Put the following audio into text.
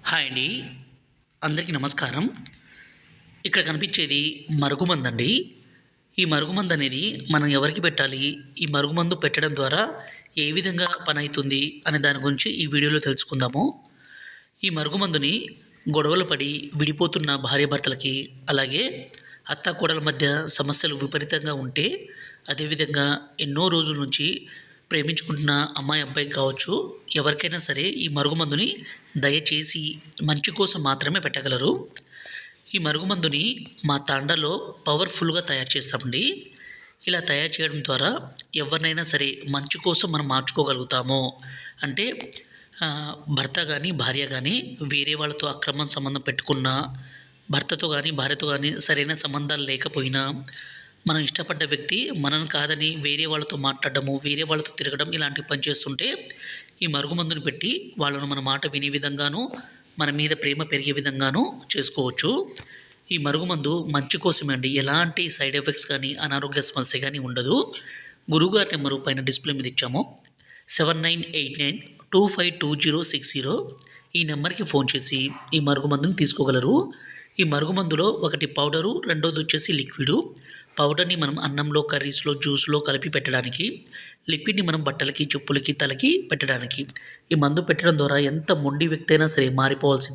Hi అండి. అందరికీ నమస్కారం. ఇక్కడ కనిపించేది మరుగుమందండి. ఈ మరుగుమందనేది మనం ఎవరికి పెట్టాలి? ఈ మరుగుమందు పెట్టడం ద్వారా ఏ విధంగా పనైతుంది అనే దాని గురించి ఈ వీడియోలో తెలుసుకుందాము. ఈ మరుగుమందుని గొడవలు పడి విడిపోతున్న భార్యాభర్తలకి, అలాగే అత్తాకోడళ్ళ మధ్య సమస్యలు విపరీతంగా ఉంటే, అదేవిధంగా ఎన్నో రోజుల నుంచి ప్రేమించుకుంటున్న అమ్మాయి, అబ్బాయికి కావచ్చు, ఎవరికైనా సరే ఈ మరుగుమందుని దయచేసి మంచి కోసం మాత్రమే పెట్టగలరు. ఈ మరుగుమందుని మా తాండాలో పవర్‌ఫుల్‌గా తయారు చేస్తామండి. ఇలా తయారు చేయడం ద్వారా ఎవరినైనా సరే మంచి కోసం మనం మార్చుకోగలుగుతాము. అంటే భర్త గానీ, భార్య గానీ వేరే వాళ్ళతో అక్రమ సంబంధం పెట్టుకున్నా, భర్తతో గానీ, భార్యతో గానీ సరైన సంబంధాలు లేకపోయినా, మనం ఇష్టపడ్డ వ్యక్తి మనల్ని కాదని వేరే వాళ్ళతో మాట్లాడడము, వేరే వాళ్ళతో తిరగడం ఇలాంటి పని చేస్తుంటే, ఈ మరుగుమందుని పెట్టి వాళ్ళను మన మాట వినే విధంగాను, మన మీద ప్రేమ పెరిగే విధంగాను చేసుకోవచ్చు. ఈ మరుగుమందు మంచి కోసమే అండి. ఎలాంటి సైడ్ ఎఫెక్ట్స్ కానీ, అనారోగ్య సమస్య కానీ ఉండదు. గురువుగారి నెంబరు పైన డిస్‌ప్లే మీద ఇచ్చాము. 7989252060 ఈ నెంబర్‌కి ఫోన్ చేసి ఈ మరుగుమందుని తీసుకోగలరు. ఈ మరుగుమందులో ఒకటి పౌడరు, రెండోదొచ్చేసి లిక్విడు. పౌడర్‌ని మనం అన్నంలో, కర్రీస్‌లో, జ్యూస్‌లో కలిపి పెట్టడానికి. లిక్విడ్‌ని మనం బట్టలకి, చెప్పులకి, తలకి పెట్టడానికి. ఈ మందు పెట్టడం ద్వారా ఎంత మొండి వ్యక్తి అయినా సరే మారిపోవాల్సిందే.